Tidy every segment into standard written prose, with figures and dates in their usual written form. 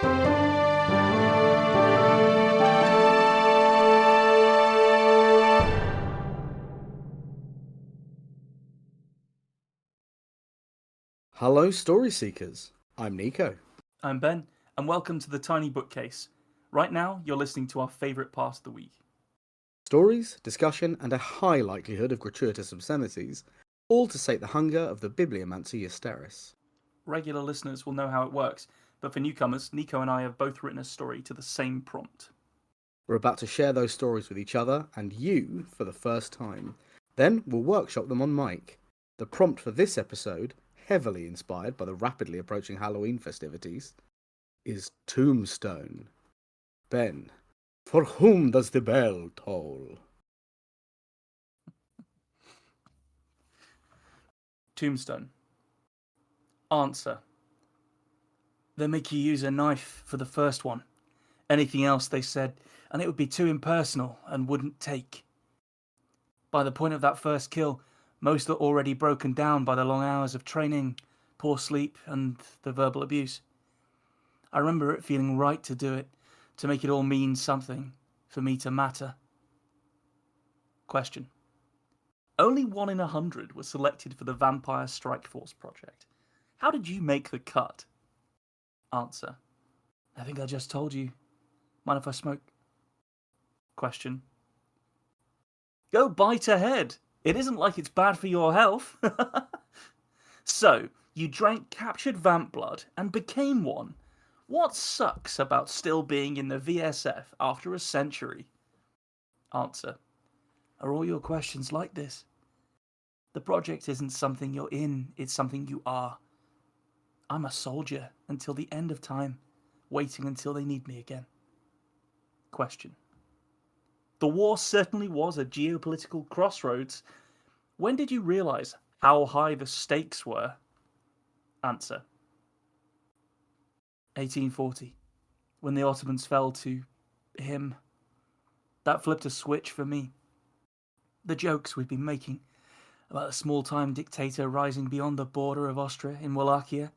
Hello, Story Seekers. I'm Nico. I'm Ben, and welcome to the Tiny Bookcase. Right now, you're listening to our favourite part of the week. Stories, discussion, and a high likelihood of gratuitous obscenities, all to sate the hunger of the bibliomancer Eusteris. Regular listeners will know how it works, but for newcomers, Nico and I have both written a story to the same prompt. We're about to share those stories with each other and you for the first time. Then we'll workshop them on mic. The prompt for this episode, heavily inspired by the rapidly approaching Halloween festivities, is Tombstone. Ben, for whom does the bell toll? Tombstone. Answer. They make you use a knife for the first one. Anything else, they said, and it would be too impersonal and wouldn't take. By the point of that first kill, most are already broken down by the long hours of training, poor sleep, and the verbal abuse. I remember it feeling right to do it, to make it all mean something, for me to matter. Question. Only 1 in 100 was selected for the Vampire Strike Force project. How did you make the cut? Answer. I think I just told you. Mind if I smoke? Question. Go bite ahead. It isn't like it's bad for your health. So, you drank captured vamp blood and became one. What sucks about still being in the VSF after a century? Answer. Are all your questions like this? The project isn't something you're in, it's something you are. I'm a soldier until the end of time, waiting until they need me again. Question. The war certainly was a geopolitical crossroads. When did you realise how high the stakes were? Answer. 1840, when the Ottomans fell to him. That flipped a switch for me. The jokes we'd been making about a small-time dictator rising beyond the border of Austria in Wallachia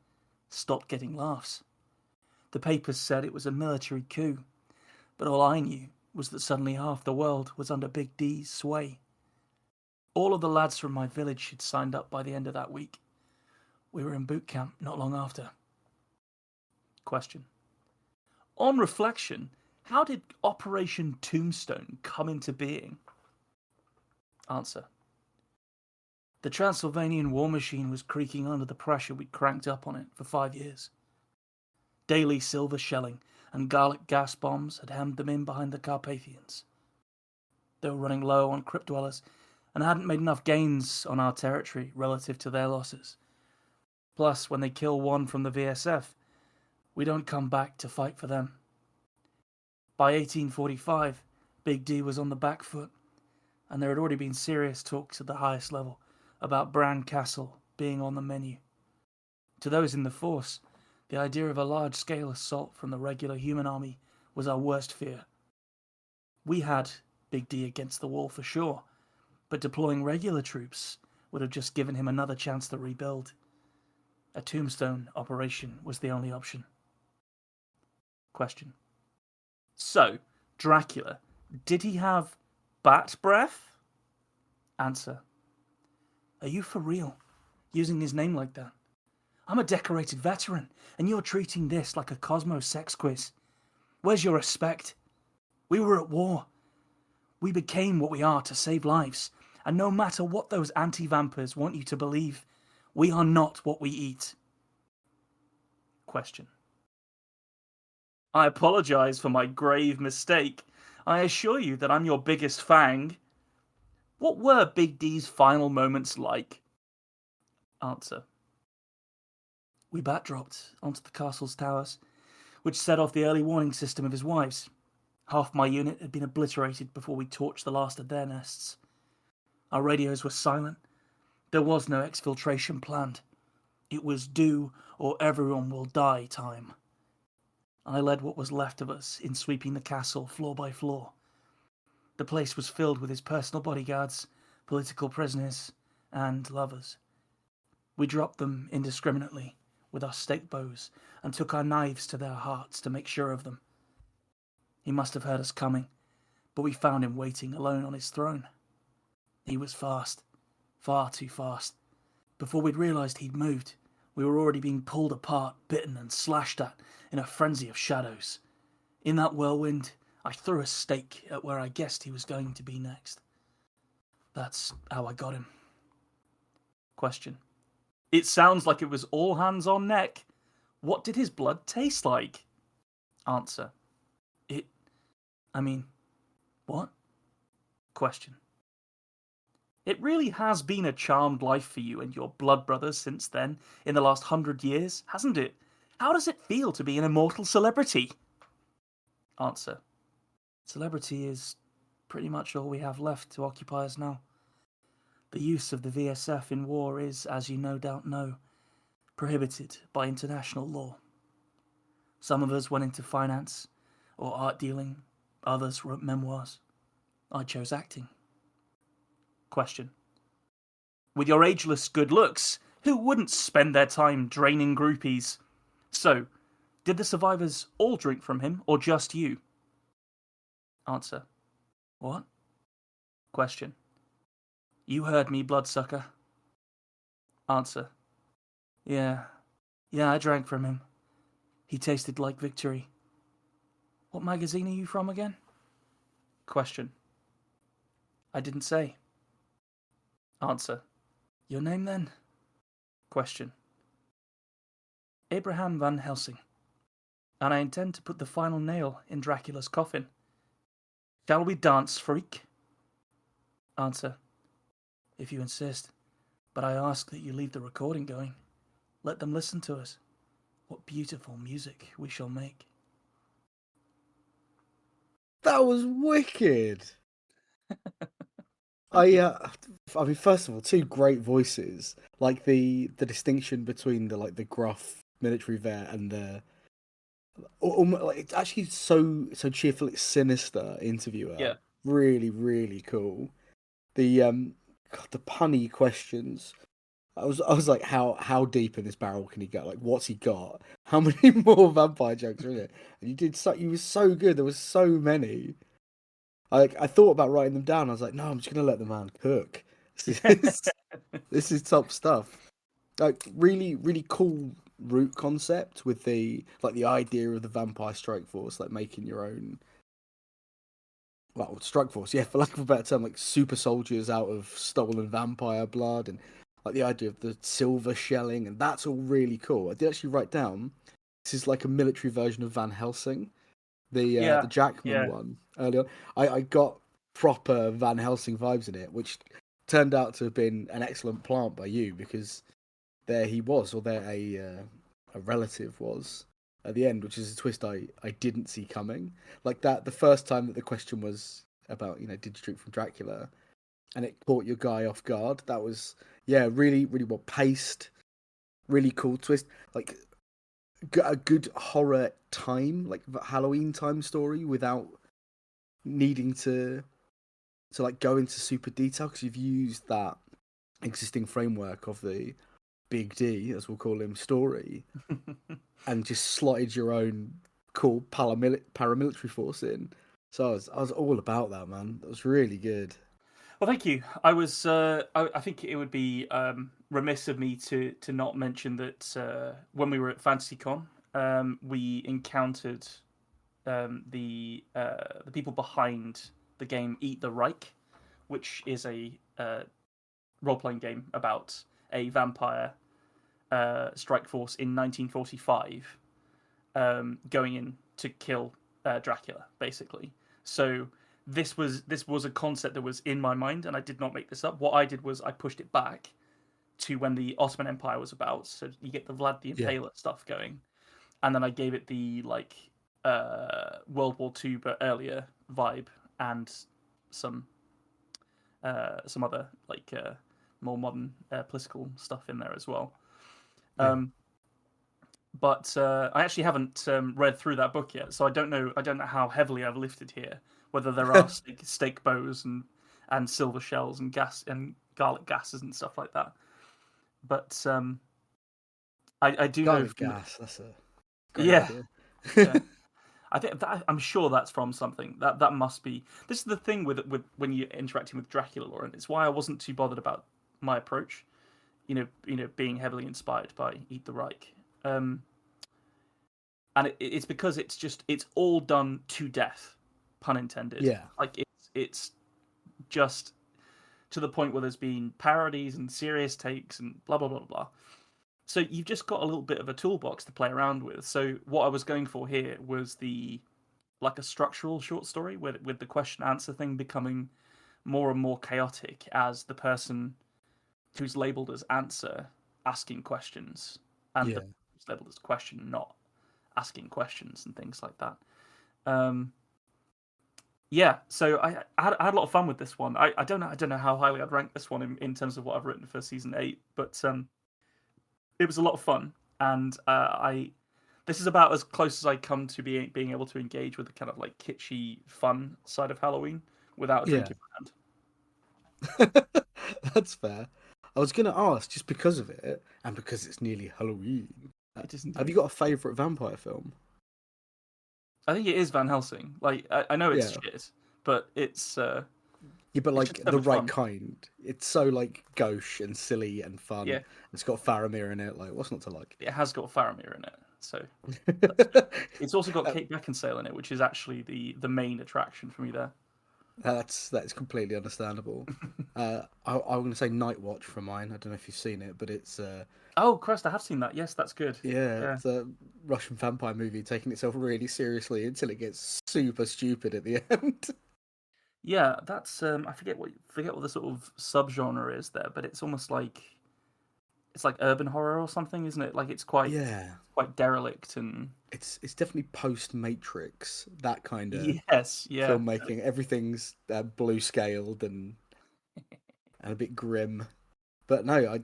stopped getting laughs. The papers said it was a military coup, but all I knew was that suddenly half the world was under Big D's sway. All of the lads from my village had signed up by the end of that week. We were in boot camp not long after. Question. On reflection, how did Operation Tombstone come into being? Answer. The Transylvanian war machine was creaking under the pressure we'd cranked up on it for 5 years. Daily silver shelling and garlic gas bombs had hemmed them in behind the Carpathians. They were running low on crypt dwellers and hadn't made enough gains on our territory relative to their losses. Plus, when they kill one from the VSF, we don't come back to fight for them. By 1845, Big D was on the back foot, and there had already been serious talks at the highest level about Bran Castle being on the menu. To those in the force, the idea of a large-scale assault from the regular human army was our worst fear. We had Big D against the wall for sure, but deploying regular troops would have just given him another chance to rebuild. A Tombstone operation was the only option. Question. So, Dracula, did he have bat breath? Answer. Are you for real, using his name like that? I'm a decorated veteran, and you're treating this like a Cosmo sex quiz. Where's your respect? We were at war. We became what we are to save lives, and no matter what those anti-vampires want you to believe, we are not what we eat. Question. I apologise for my grave mistake. I assure you that I'm your biggest fang. What were Big D's final moments like? Answer. We bat-dropped onto the castle's towers, which set off the early warning system of his wives. Half my unit had been obliterated before we torched the last of their nests. Our radios were silent. There was no exfiltration planned. It was do or everyone will die time. I led what was left of us in sweeping the castle floor by floor. The place was filled with his personal bodyguards, political prisoners, and lovers. We dropped them indiscriminately, with our stake bows and took our knives to their hearts to make sure of them. He must have heard us coming, but we found him waiting alone on his throne. He was fast, far too fast. Before we'd realized he'd moved, we were already being pulled apart, bitten and slashed at in a frenzy of shadows. In that whirlwind, I threw a stake at where I guessed he was going to be next. That's how I got him. Question. It sounds like it was all hands on deck. What did his blood taste like? Answer. What? Question. It really has been a charmed life for you and your blood brothers since then, in the last 100 years, hasn't it? How does it feel to be an immortal celebrity? Answer. Celebrity is pretty much all we have left to occupy us now. The use of the VSF in war is, as you no doubt know, prohibited by international law. Some of us went into finance or art dealing, others wrote memoirs. I chose acting. Question. With your ageless good looks, who wouldn't spend their time draining groupies? So, did the survivors all drink from him, or just you? Answer. What? Question. You heard me, bloodsucker. Answer. Yeah, I drank from him. He tasted like victory. What magazine are you from again? Question. I didn't say. Answer. Your name then? Question. Abraham Van Helsing. And I intend to put the final nail in Dracula's coffin. Shall we dance, freak? Answer. If you insist. But I ask that you leave the recording going. Let them listen to us. What beautiful music we shall make. That was wicked. I mean, first of all, two great voices. Like the distinction between the gruff military vet and the like, it's actually so cheerful, it's sinister interviewer. Yeah. Really, really cool. The God, the punny questions. I was like, how deep in this barrel can he go? Like, what's he got? How many more vampire jokes are in it? And you were so good. There was so many. I thought about writing them down. I was like, no, I'm just gonna let the man cook. This is top stuff. Like, really, really cool root concept with the idea of the vampire strike force, like making your own. Well, strike force, yeah, for lack of a better term, like super soldiers out of stolen vampire blood, and like the idea of the silver shelling, and that's all really cool. I did actually write down this is like a military version of Van Helsing, the Jackman one earlier. I got proper Van Helsing vibes in it, which turned out to have been an excellent plant by you, because there he was, or there a relative was at the end, which is a twist I didn't see coming. Like that, the first time that the question was about, did you drink from Dracula, and it caught your guy off guard. That was, really, really well paced, really cool twist. Like a good horror time, like Halloween time story, without needing to like go into super detail, because you've used that existing framework of the Big D, as we'll call him, story, and just slotted your own cool paramilitary force in. So I was all about that, man. That was really good. Well, thank you. I was. I think it would be remiss of me to not mention that when we were at FantasyCon, we encountered the people behind the game Eat the Reich, which is a role-playing game about a vampire strike force in 1945 going in to kill Dracula, basically. So this was a concept that was in my mind, and I did not make this up. What I did was I pushed it back to when the Ottoman Empire was about, so you get the Vlad the Impaler stuff going, and then I gave it the World War II but earlier vibe, and some other more modern political stuff in there as well. But I actually haven't read through that book yet, so I don't know how heavily I've lifted here. Whether there are steak bows and silver shells and gas and garlic gases and stuff like that. But I do know Garlic from gas. That's a great yeah, idea. yeah. I think I'm sure that's from something. That must be. This is the thing with when you're interacting with Dracula, Lauren. It's why I wasn't too bothered about my approach. Being heavily inspired by Eat the Reich. And it's because it's all done to death, pun intended. Yeah. Like it's just to the point where there's been parodies and serious takes and blah blah blah blah. So you've just got a little bit of a toolbox to play around with. So what I was going for here was like a structural short story with the question answer thing becoming more and more chaotic as the person who's labeled as answer asking questions and the Yeah. who's labeled as question not asking questions and things like that. Um, yeah, so I had a lot of fun with this one. I don't know how highly I'd rank this one in terms of what I've written for season 8, but it was a lot of fun, and I this is about as close as I come to being able to engage with the kind of like kitschy fun side of Halloween without a drink Yeah. in my hand. That's fair. I was going to ask, just because of it, and because it's nearly Halloween, It is have you indeed. got a favourite vampire film? I think it is Van Helsing. Like I know it's Yeah. shit, but Yeah, but it's like just so the much right fun. kind. It's so like gauche and silly and fun. Yeah, It's got Faramir in it. Like, what's not to like? it has got Faramir in it, so that's good. It's also got Kate Beckinsale in it, which is actually the main attraction for me there. That's completely understandable. I'm going to say Night Watch for mine. I don't know if you've seen it, but it's Oh, Christ, I have seen that. Yes, that's good. yeah, Yeah, it's a Russian vampire movie taking itself really seriously until it gets super stupid at the end. yeah. That's I forget what the sort of subgenre is there, but it's almost like it's like urban horror or something, isn't it? Like it's Yeah, quite derelict and it's definitely post Matrix, that kind of yes, yeah. filmmaking. Everything's blue scaled and a bit grim. But no,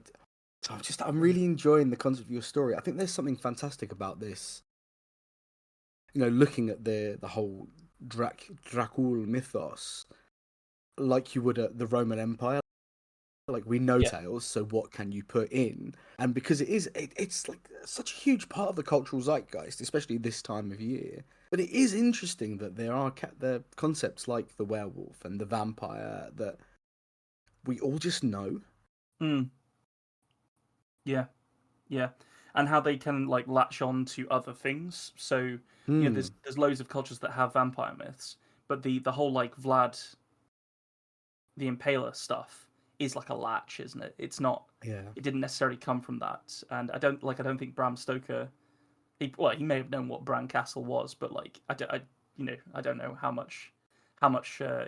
I'm really enjoying the concept of your story. I think there's something fantastic about this. Looking at the whole Dracul mythos, like you would at the Roman Empire. Like, we know Yeah. tales, so what can you put in? And because it's like such a huge part of the cultural zeitgeist, especially this time of year. But it is interesting that there are the concepts like the werewolf and the vampire that we all just know. Mm, yeah. Yeah, and how they can like latch on to other things. So Hmm. there's loads of cultures that have vampire myths, but the whole like Vlad the Impaler stuff is like a latch, isn't it? It's not. Yeah. It didn't necessarily come from that, and I don't think Bram Stoker. He may have known what Bran Castle was, but like I don't know how much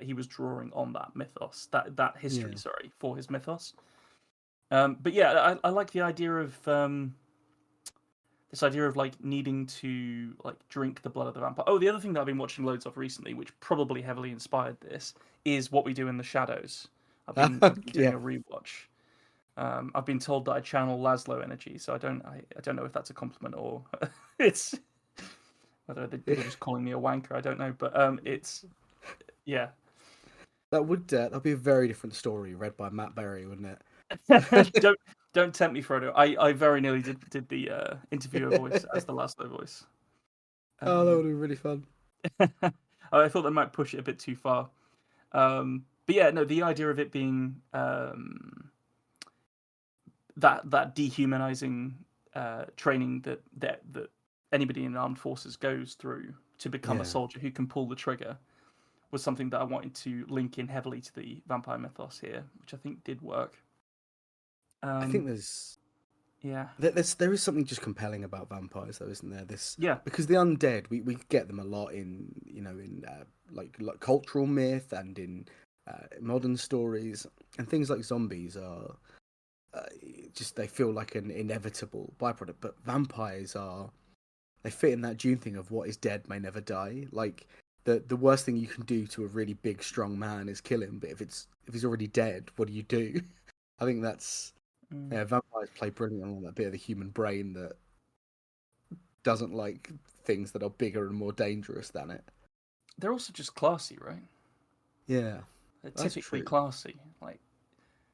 he was drawing on that mythos, that history, Yeah. sorry, for his mythos. But yeah, I like the idea of this idea of like needing to like drink the blood of the vampire. Oh, the other thing that I've been watching loads of recently, which probably heavily inspired this, is What We Do in the Shadows. I've been doing Yeah. a rewatch. I've been told that I channel Laszlo energy, so I don't know if that's a compliment or it's whether people are just calling me a wanker. I don't know, but it's yeah. That'd be a very different story read by Matt Berry, wouldn't don't don't tempt me, Frodo. I very nearly did the interviewer voice it? as the Laszlo voice. Oh, that Um, would be really fun. I thought that might push it a bit too far. But yeah, no, the idea of it being that dehumanizing training that anybody in armed forces goes through to become a Yeah. soldier who can pull the trigger was something that I wanted to link in heavily to the vampire mythos here, which I think did work. I think Um, yeah, there is something just compelling about vampires, though, isn't there? This yeah, because the undead, we get them a lot in in like cultural myth and in modern stories, and things like zombies are uh, just they feel like an inevitable byproduct. But vampires are they fit in that Dune thing of what is dead may never die. Like the worst thing you can do to a really big strong man is kill him, but if he's already dead, what do you do? I think that's mm. yeah, vampires play brilliantly on that bit of the human brain that doesn't like things that are bigger and more dangerous than it. They're also just classy, right? Yeah, They're that's typically true. classy, like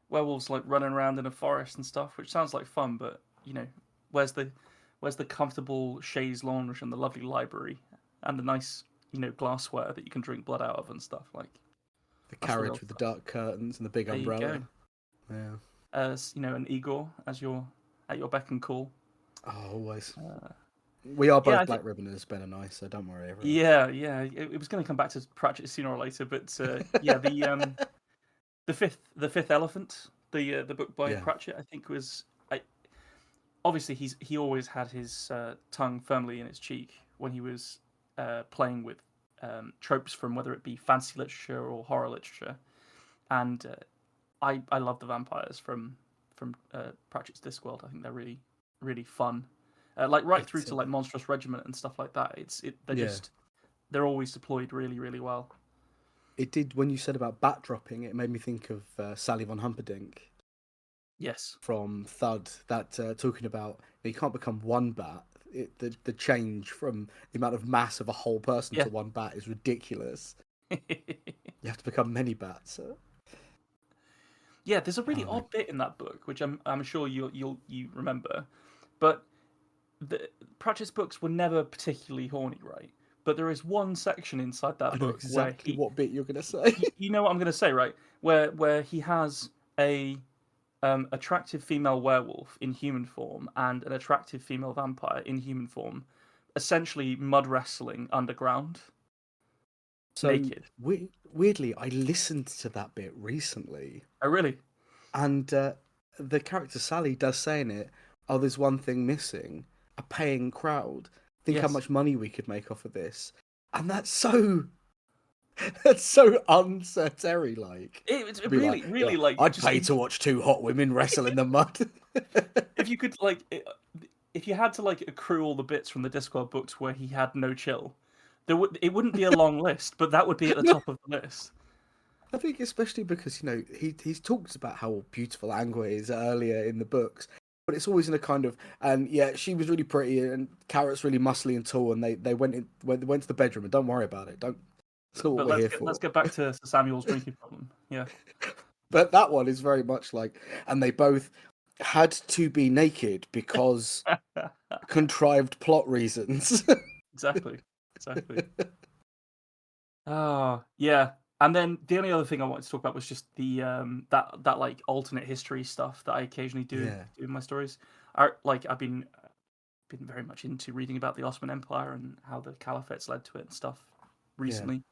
werewolves like running around in a forest and stuff, which sounds like fun, but where's the Where's the comfortable chaise lounge and the lovely library and the nice, glassware that you can drink blood out of and stuff like? The That's the carriage real with the stuff. dark curtains and the big There you umbrella. go. Yeah. And Igor as at your beck and call. Oh, always. We are Yeah, both Black Ribboners, Ben and I, so don't worry, everyone. yeah. It was going to come back to Pratchett sooner or later, but yeah, the fifth elephant, the book by Yeah. Pratchett, I think was. Obviously, he always had his tongue firmly in his cheek when he was playing with tropes from whether it be fantasy literature or horror literature, and I love the vampires from Pratchett's Discworld. I think they're really really fun, like right through It's to like Monstrous Regiment and stuff like that. yeah. They're always deployed really really well. It did when you said about bat dropping. It made me think of Sally von Humperdinck Yes. from Thud. That talking about you can't become one bat. The change from the amount of mass of a whole person Yeah. to one bat is ridiculous. You have to become many bats. Yeah, there's a really Oh, odd bit in that book, which I'm sure you remember, but the Pratchett's books were never particularly horny, right? But there is one section inside I that know book where exactly what bit you're going to say. you know what I'm going to say, right? Where he has a attractive female werewolf in human form and an attractive female vampire in human form, essentially mud wrestling underground, So naked. weirdly, I listened to that bit recently, Oh, really? and the character Sally does say in it, "Oh, there's one thing missing: a paying crowd. Think how Yes. much money we could make off of this." And that's so that's so un-Sir like. It's I'd be like, really, yeah, really like I'd just pay to watch two hot women wrestle in the mud. if you could like if you had to like accrue all the bits from the Discworld books where he had no chill, it wouldn't be a long list, but that would be at the No, top of the list. I think especially because he's talked about how beautiful Angua is earlier in the books, but it's always in a kind of and yeah, she was really pretty and Carrot's really muscly and tall, and they went to the bedroom and don't worry about it. Don't. That's not what But we're here let's for. get back to Sir Samuel's drinking problem. Yeah, But that one is very much like, and they both had to be naked because contrived plot reasons. exactly, exactly. Ah, yeah. And then the only other thing I wanted to talk about was just the that like alternate history stuff that I occasionally Yeah, do in my stories. I've been very much into reading about the Ottoman Empire and how the caliphates led to it and stuff yeah, recently.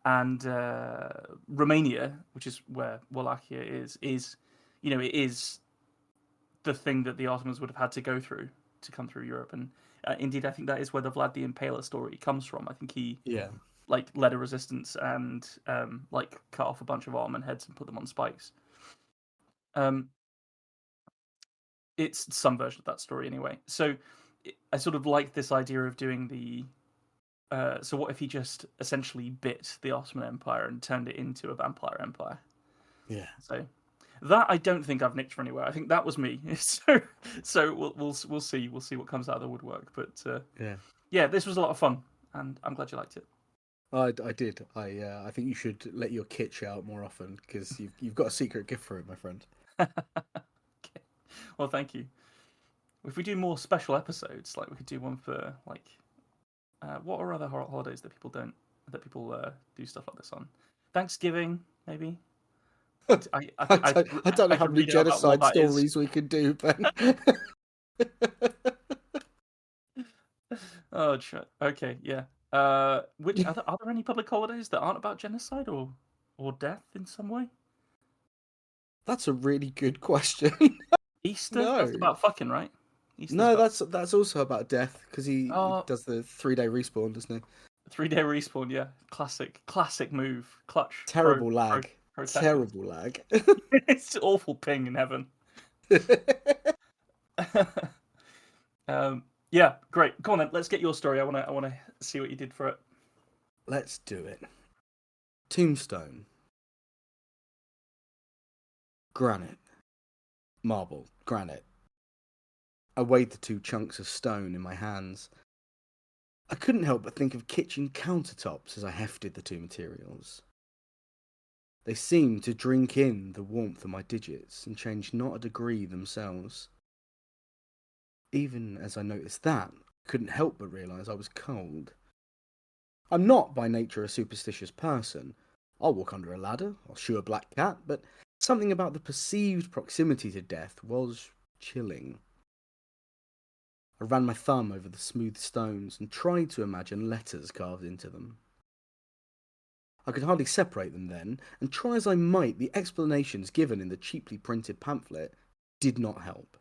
And Romania, which is where Wallachia is it is the thing that the Ottomans would have had to go through to come through Europe. And indeed, I think that is where the Vlad the Impaler story comes from. I think he yeah. like led a resistance and like cut off a bunch of Ottoman heads and put them on spikes. Um, it's some version of that story anyway. So I sort of like this idea of doing the. So what if he just essentially bit the Ottoman Empire and turned it into a vampire empire? Yeah. So that I don't think I've nicked from anywhere. I think that was me. So we'll see what comes out of the woodwork. But Yeah. yeah, this was a lot of fun, and I'm glad you liked it. I did. I think you should let your kitsch out more often because you've got a secret gift for it, my friend. Okay. Well, thank you. If we do more special episodes, like we could do one for like what are other holidays that people do stuff like this on? Thanksgiving, maybe. I don't know I how could many read out about what genocide that is. stories we could do, Ben. Oh, okay, yeah. Which are there any public holidays that aren't about genocide or death in some way? That's a really good question. Easter, that's No. about fucking, right? Easter's No, about that's also about death because he oh does the 3-day respawn, doesn't he? 3 day respawn. Yeah, classic move, clutch, Terrible lag. pro tactics. Terrible lag. It's awful ping in heaven. Yeah, great. Come on then, let's get your story. I wanna see what you did for it. Let's do it. Tombstone. Granite. Marble. Granite. I weighed the two chunks of stone in my hands. I couldn't help but think of kitchen countertops as I hefted the two materials. They seemed to drink in the warmth of my digits and change not a degree themselves. Even as I noticed that, I couldn't help but realise I was cold. I'm not by nature a superstitious person. I'll walk under a ladder, I'll shoo a black cat, but something about the perceived proximity to death was chilling. I ran my thumb over the smooth stones and tried to imagine letters carved into them. I could hardly separate them then, and try as I might, the explanations given in the cheaply printed pamphlet did not help.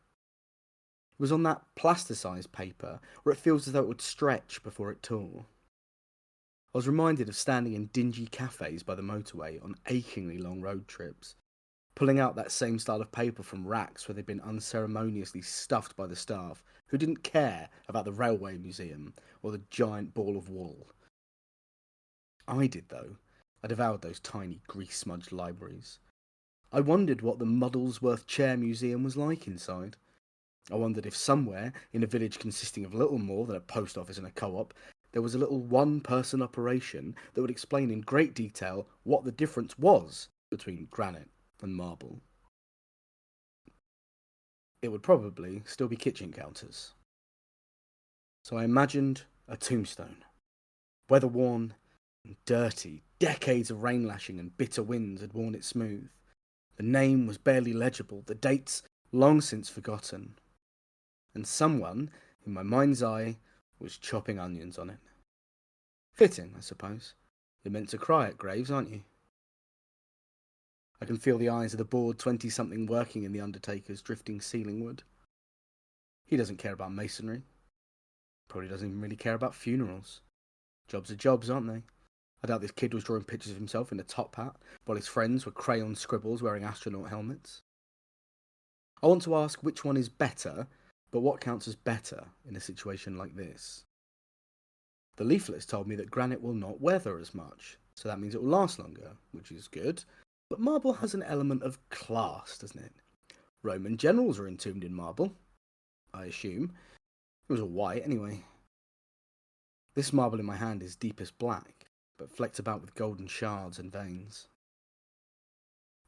It was on that plasticized paper where it feels as though it would stretch before it tore. I was reminded of standing in dingy cafes by the motorway on achingly long road trips, pulling out that same style of paper from racks where they'd been unceremoniously stuffed by the staff who didn't care about the railway museum or the giant ball of wool. I did, though. I devoured those tiny grease-smudged libraries. I wondered what the Muddlesworth Chair Museum was like inside. I wondered if somewhere, in a village consisting of little more than a post office and a co-op, there was a little one-person operation that would explain in great detail what the difference was between granite and marble. It would probably still be kitchen counters. So I imagined a tombstone, weather-worn and dirty. Decades of rain lashing and bitter winds had worn it smooth. The name was barely legible, the dates long since forgotten. And someone, in my mind's eye, was chopping onions on it. Fitting, I suppose. You're meant to cry at graves, aren't you? I can feel the eyes of the bored 20-something working in the undertaker's drifting ceiling wood. He doesn't care about masonry. Probably doesn't even really care about funerals. Jobs are jobs, aren't they? I doubt this kid was drawing pictures of himself in a top hat, while his friends were crayon scribbles wearing astronaut helmets. I want to ask which one is better, but what counts as better in a situation like this? The leaflets told me that granite will not weather as much, so that means it will last longer, which is good, but marble has an element of class, doesn't it? Roman generals were entombed in marble, I assume. It was all white anyway. This marble in my hand is deepest black, but flecked about with golden shards and veins.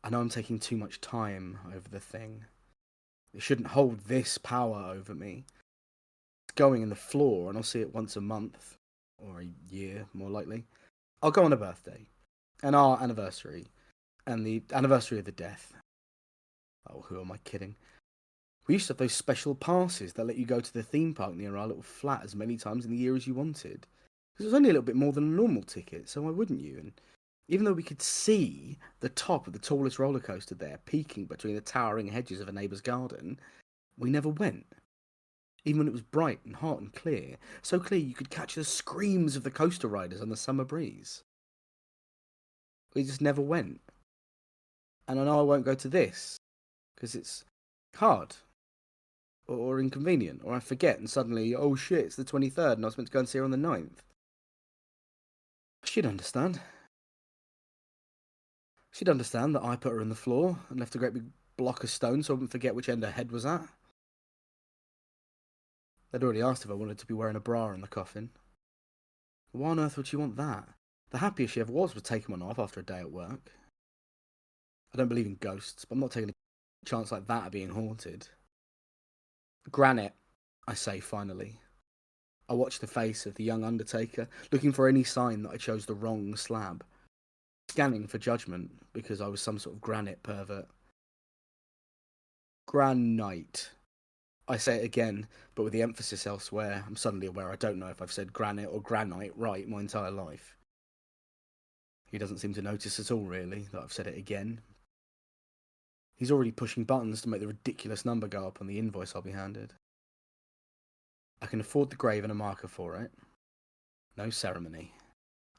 I know I'm taking too much time over the thing. It shouldn't hold this power over me. It's going in the floor, and I'll see it once a month, or a year, more likely. I'll go on a birthday, and our anniversary, and the anniversary of the death. Oh, who am I kidding? We used to have those special passes that let you go to the theme park near our little flat as many times in the year as you wanted. Because it was only a little bit more than a normal ticket, so why wouldn't you? And even though we could see the top of the tallest roller coaster there, peeking between the towering hedges of a neighbour's garden, we never went. Even when it was bright and hot and clear, so clear you could catch the screams of the coaster riders on the summer breeze. We just never went. And I know I won't go to this, because it's hard, or inconvenient, or I forget and suddenly, oh shit, it's the 23rd and I was meant to go and see her on the 9th. She'd understand. She'd understand that I put her on the floor and left a great big block of stone so I wouldn't forget which end her head was at. They'd already asked if I wanted to be wearing a bra in the coffin. Why on earth would she want that? The happiest she ever was taking one off after a day at work. I don't believe in ghosts, but I'm not taking a chance like that of being haunted. Granite, I say finally. I watch the face of the young undertaker, looking for any sign that I chose the wrong slab. Scanning for judgment, because I was some sort of granite pervert. Granite. I say it again, but with the emphasis elsewhere. I'm suddenly aware I don't know if I've said granite or granite right my entire life. He doesn't seem to notice at all, really, that I've said it again. He's already pushing buttons to make the ridiculous number go up on the invoice I'll be handed. I can afford the grave and a marker for it. No ceremony.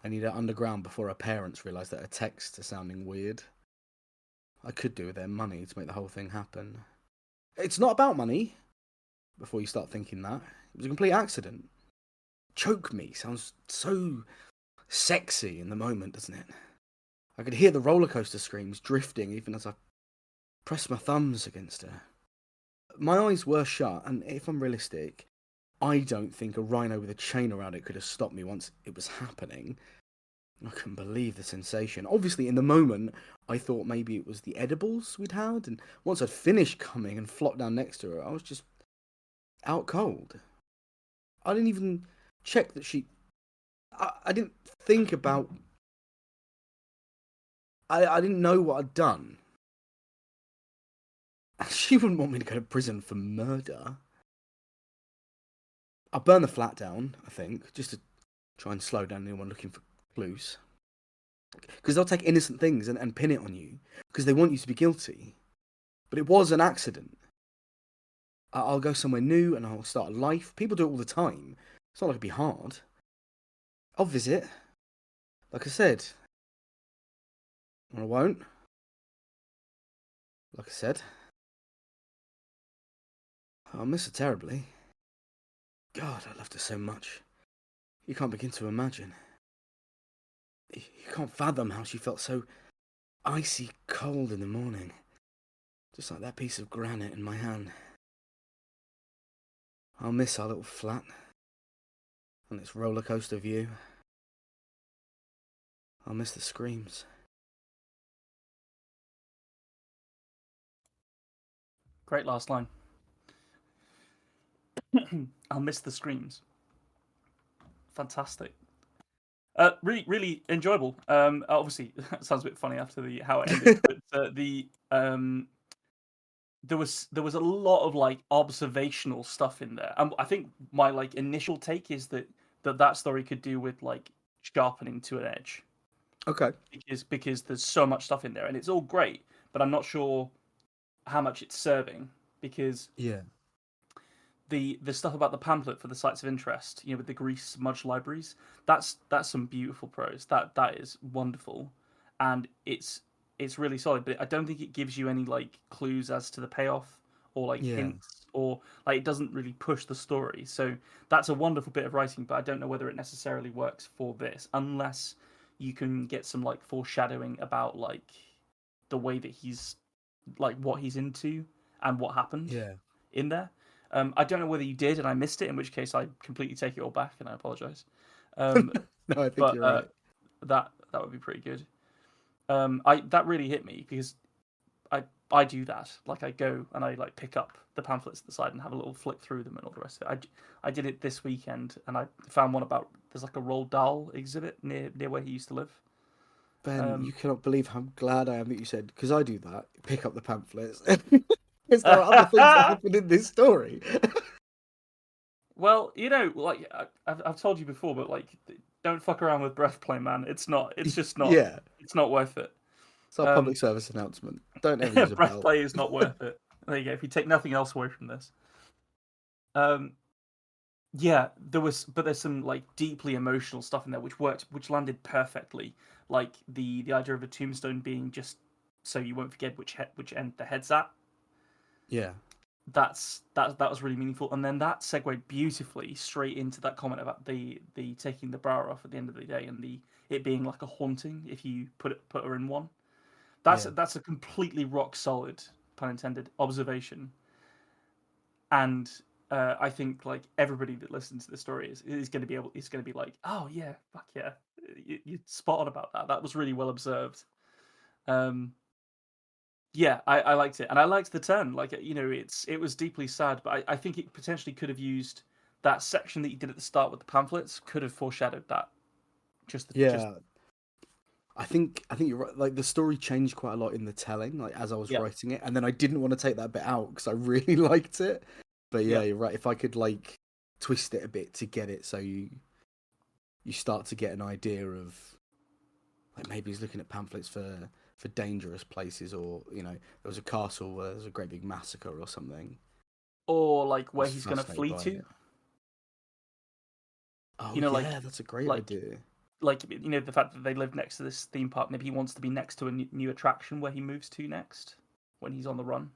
I need it underground before her parents realise that her texts are sounding weird. I could do with their money to make the whole thing happen. It's not about money, before you start thinking that. It was a complete accident. Choke me sounds so sexy in the moment, doesn't it? I could hear the roller coaster screams drifting even as I pressed my thumbs against her. My eyes were shut, and if I'm realistic, I don't think a rhino with a chain around it could have stopped me once it was happening. I couldn't believe the sensation. Obviously, in the moment, I thought maybe it was the edibles we'd had, and once I'd finished coming and flopped down next to her, I was just out cold. I didn't even check that she. I didn't think about. I didn't know what I'd done. She wouldn't want me to go to prison for murder. I'll burn the flat down, I think, just to try and slow down anyone looking for clues. Because they'll take innocent things and pin it on you because they want you to be guilty. But it was an accident. I'll go somewhere new and I'll start a life. People do it all the time. It's not like it'd be hard. I'll visit. Like I said. Or I won't. Like I said. I'll miss her terribly. God, I loved her so much. You can't begin to imagine. You can't fathom how she felt so icy cold in the morning. Just like that piece of granite in my hand. I'll miss our little flat. And its roller coaster view. I'll miss the screams. Great last line. I'll miss the screams. Fantastic. Really, really enjoyable. Obviously, it sounds a bit funny after how it ended, but there was a lot of like observational stuff in there. I think my like initial take is that story could do with like sharpening to an edge. Okay. Because there's so much stuff in there and it's all great, but I'm not sure how much it's serving because Yeah. the stuff about the pamphlet for the sites of interest, with the grease smudge libraries, that's some beautiful prose. That is wonderful, and it's really solid. But I don't think it gives you any like clues as to the payoff or like hints or like it doesn't really push the story. So that's a wonderful bit of writing, but I don't know whether it necessarily works for this unless you can get some like foreshadowing about like the way that he's like what he's into and what happened in there. I don't know whether you did and I missed it, in which case I completely take it all back and I apologise. No, I think you're right. That would be pretty good. That really hit me because I do that. Like I go and I like pick up the pamphlets at the side and have a little flick through them and all the rest of it. I did it this weekend and I found one about there's like a Roald Dahl exhibit near where he used to live. Ben, you cannot believe how glad I am that you said, because I do that, pick up the pamphlets. Because there are other things that happen in this story. Well, like I've told you before, but like, don't fuck around with breath play, man. It's just not. Yeah. It's not worth it. It's our public service announcement. Don't ever use a breath belt. play is not worth it. There you go. If you take nothing else away from this, yeah, there's some like deeply emotional stuff in there which landed perfectly. Like the idea of a tombstone being just so you won't forget which end the head's at. Yeah. That was really meaningful, and then that segued beautifully straight into that comment about the taking the bra off at the end of the day and it being like a haunting if you put her in one. That's a completely rock solid, pun intended, observation, and I think like everybody that listens to the story is going to be like, oh yeah, fuck yeah, you spot on about that. That was really well observed. Yeah, I liked it, and I liked the turn. Like it was deeply sad, but I think it potentially could have used that section that you did at the start with the pamphlets could have foreshadowed that. I think you're right. Like the story changed quite a lot in the telling, like as I was writing it, and then I didn't want to take that bit out because I really liked it. But yeah, you're right. If I could like twist it a bit to get it so you start to get an idea of like maybe he's looking at pamphlets for dangerous places, or there was a castle where there was a great big massacre or something, or like where he's going to flee to. It. Oh yeah, that's a great idea. Like the fact that they live next to this theme park, maybe he wants to be next to a new attraction where he moves to next when he's on the run.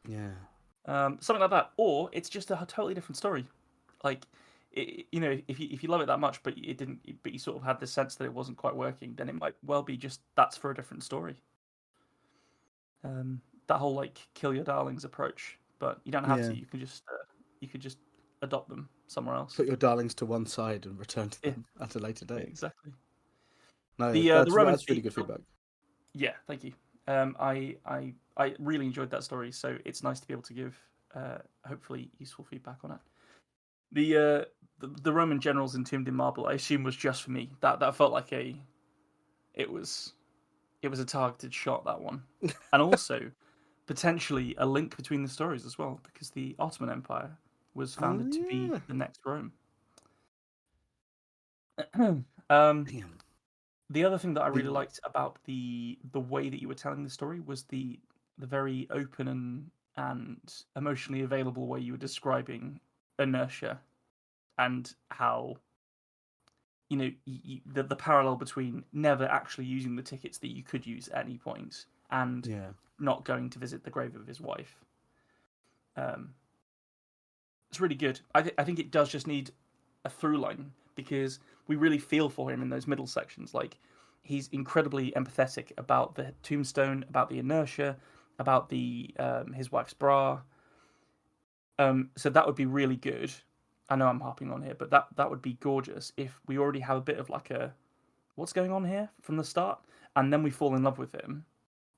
Yeah. Something like that, or it's just a totally different story. Like, if you love it that much, but it didn't, but you sort of had the sense that it wasn't quite working, then it might well be just that's for a different story. That whole like kill your darlings approach, but you don't have to. You could just adopt them somewhere else. Put your darlings to one side and return to them at a later date. Exactly. No, that's really good feedback. Yeah, thank you. I really enjoyed that story, so it's nice to be able to give hopefully useful feedback on it. The Roman generals entombed in marble, I assume, was just for me. That felt like it was a targeted shot, that one, and also potentially a link between the stories as well, because the Ottoman Empire was Oh founded to be yeah. the next Rome. Damn. The other thing that I really The liked about the way that you were telling the story was the very open and emotionally available way you were describing inertia and how the parallel between never actually using the tickets that you could use at any point and yeah. not going to visit the grave of his wife. Um, it's really good. I think it does just need a through line because we really feel for him in those middle sections. Like he's incredibly empathetic about the tombstone, about the inertia, about the his wife's bra. So that would be really good. I know I'm harping on here, but that would be gorgeous if we already have a bit of like a what's going on here from the start, and then we fall in love with him,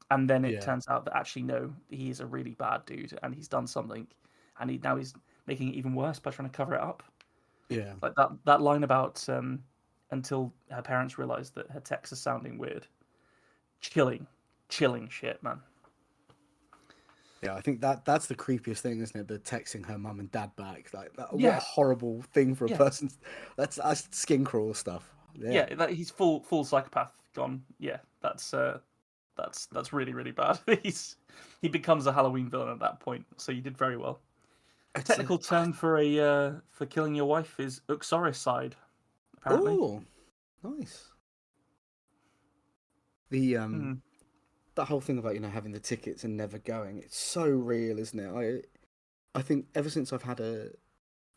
and then it Yeah. turns out that actually no, he is a really bad dude, and he's done something, and he's making it even worse by trying to cover it up. Yeah. Like that line about until her parents realize that her texts are sounding weird. Chilling shit, man. Yeah, I think that's the creepiest thing, isn't it? The texting her mum and dad back, like that, what a Yeah, horrible thing for a yeah, person. That's skin crawl stuff. Yeah, yeah. He's full psychopath gone. Yeah, that's really really bad. He becomes a Halloween villain at that point. So you did very well. it's a Technical term for for killing your wife is uxoricide, apparently. oh nice. The Hmm. that whole thing about having the tickets and never going. It's so real, isn't it? I think ever since I've had a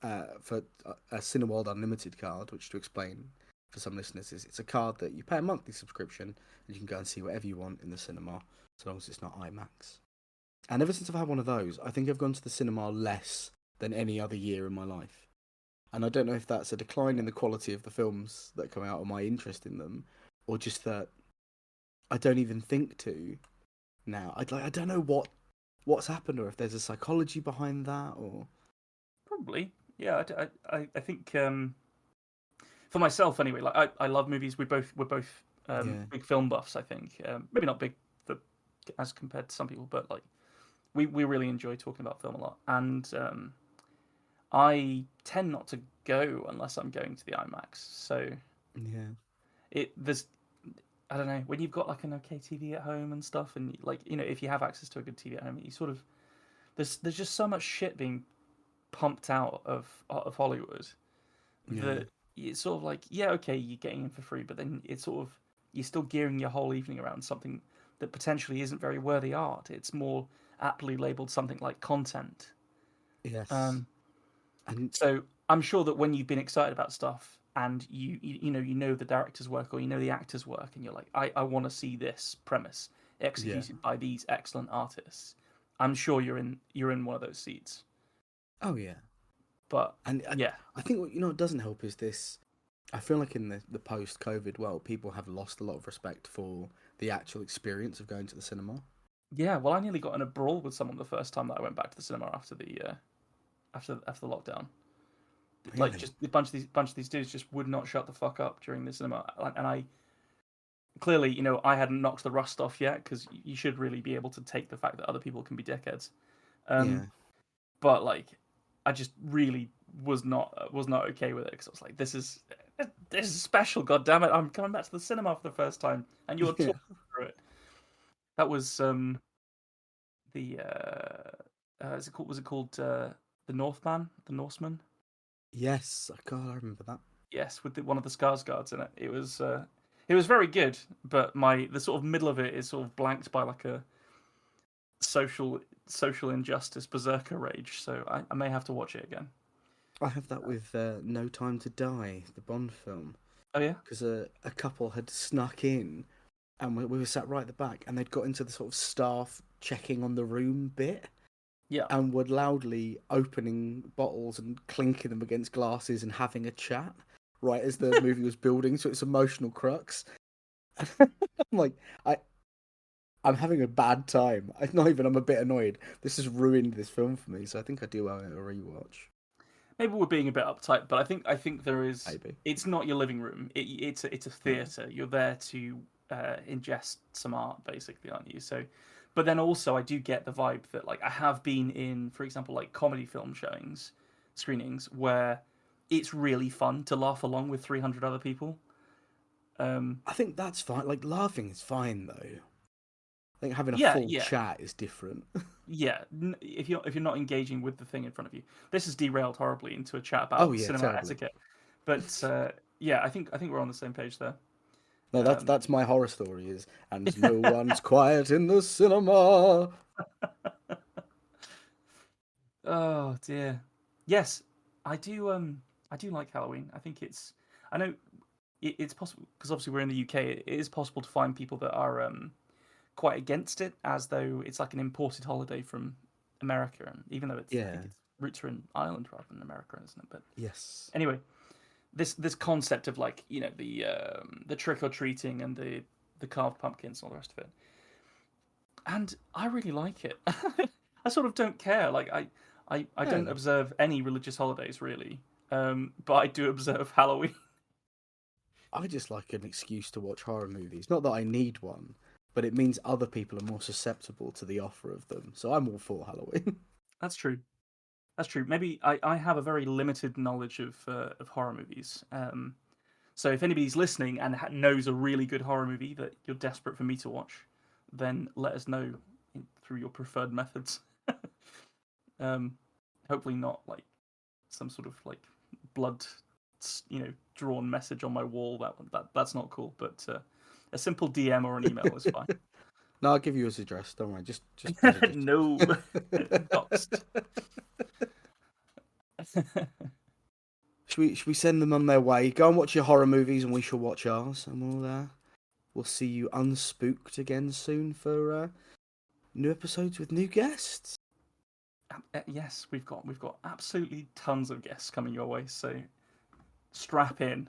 Cineworld Unlimited card, which to explain for some listeners is it's a card that you pay a monthly subscription and you can go and see whatever you want in the cinema, so long as it's not IMAX. And ever since I've had one of those, I think I've gone to the cinema less than any other year in my life. And I don't know if that's a decline in the quality of the films that come out or my interest in them, or just that I don't even think to now. I don't know what's happened or if there's a psychology behind that or Probably. Yeah, I think for myself anyway. Like I love movies. We're both yeah. big film buffs. I think maybe not big for, as compared to some people, but like we really enjoy talking about film a lot. And I tend not to go unless I'm going to the IMAX. So Yeah. there's I don't know when you've got like an okay TV at home and stuff, and like if you have access to a good TV at home, you sort of there's just so much shit being pumped out of Hollywood Yeah. that it's sort of like yeah okay you're getting in for free, but then it's sort of you're still gearing your whole evening around something that potentially isn't very worthy art. It's more aptly labeled something like content. Yes. Um, And so I'm sure that when you've been excited about stuff and you know the director's work or you know the actor's work and you're like I want to see this premise yeah. executed by these excellent artists, I'm sure you're in one of those seats. Oh yeah. But And yeah, I think what doesn't help is this. I feel like in the post-COVID world, people have lost a lot of respect for the actual experience of going to the cinema. yeah. Well, I nearly got in a brawl with someone the first time that I went back to the cinema after the after the lockdown. Like Really? just a bunch of these dudes just would not shut the fuck up during the cinema, and I clearly I hadn't knocked the rust off yet because you should really be able to take the fact that other people can be dickheads. Yeah. But like, I just really was not okay with it because I was like, this is special. God damn it! I'm coming back to the cinema for the first time, and you're Yeah. talking through it. That was the is it called was it called the Northman, the Norseman? Yes. God, I remember that. Yes, with one of the Skarsgårds in it. It was very good, but the sort of middle of it is sort of blanked by like a social social injustice berserker rage. So I may have to watch it again. I have that with No Time to Die, the Bond film, Oh yeah, because a couple had snuck in and we were sat right at the back and they'd got into the sort of staff checking on the room bit yeah. and were loudly opening bottles and clinking them against glasses and having a chat right as the movie was building to its emotional crux. I'm like, I I'm having a bad time. I'm a bit annoyed. This has ruined this film for me, so I think I do owe it a rewatch. Maybe we're being a bit uptight, but I think there is. Maybe. It's not your living room. It's a Yeah. theatre. You're there to ingest some art, basically, aren't you? So, but then also I do get the vibe that like I have been in, for example, like comedy film screenings where it's really fun to laugh along with 300 other people. Um, I think that's fine. Like, laughing is fine, though. I think having a yeah, full yeah, chat is different. yeah. If you're not engaging with the thing in front of you, this has derailed horribly into a chat Oh, about yeah, cinema terribly. etiquette. But yeah, I think we're on the same page there. No, that's Um, that's my horror story is, and no one's quiet in the cinema. Oh dear. Yes, I do. I do like Halloween. I think it's. I know it's possible because obviously we're in the UK. It is possible to find people that are quite against it, as though it's like an imported holiday from America, and even though I think Yeah. its roots are in Ireland rather than America, isn't it? But Yes. anyway, this concept of like the trick or treating and the carved pumpkins and all the rest of it, and I really like it. I sort of don't care. Like I Yeah. don't observe any religious holidays really, but I do observe Halloween. I just like an excuse to watch horror movies. Not that I need one, but it means other people are more susceptible to the offer of them. So I'm all for Halloween. That's true. That's true. Maybe I have a very limited knowledge of horror movies. So if anybody's listening and knows a really good horror movie that you're desperate for me to watch, then let us know through your preferred methods. um, Hopefully not like some sort of like blood, drawn message on my wall. That's not cool. But a simple DM or an email is fine. No, I'll give you his address. Don't worry. Just message No, it. doxed. Should we send them on their way? Go and watch your horror movies, and we shall watch ours, and we'll see you unspooked again soon for new episodes with new guests. Yes, we've got absolutely tons of guests coming your way. So strap in.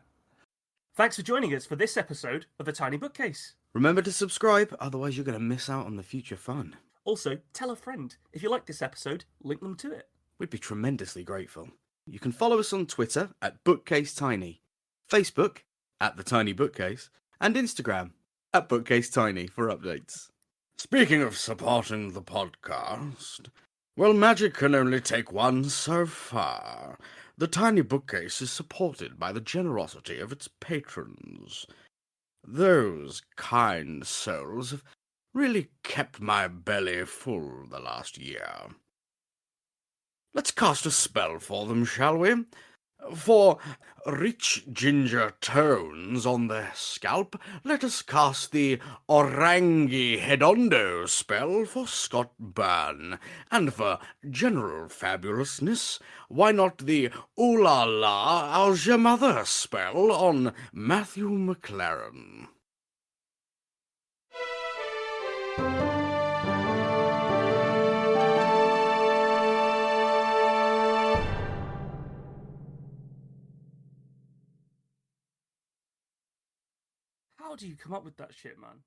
Thanks for joining us for this episode of The Tiny Bookcase. Remember to subscribe, otherwise you're going to miss out on the future fun. Also, tell a friend. If you like this episode, link them to it. We'd be tremendously grateful. You can follow us on Twitter at BookcaseTiny, Facebook at The Tiny Bookcase, and Instagram at BookcaseTiny for updates. Speaking of supporting the podcast, well, magic can only take one so far. The Tiny Bookcase is supported by the generosity of its patrons. Those kind souls have really kept my belly full the last year. Let's cast a spell for them, shall we? For rich ginger tones on their scalp, let us cast the Orangi Hedondo spell for Scott Byrne. And for general fabulousness, why not the Ooh La La How's Your Mother spell on Matthew McLaren? How do you come up with that shit, man?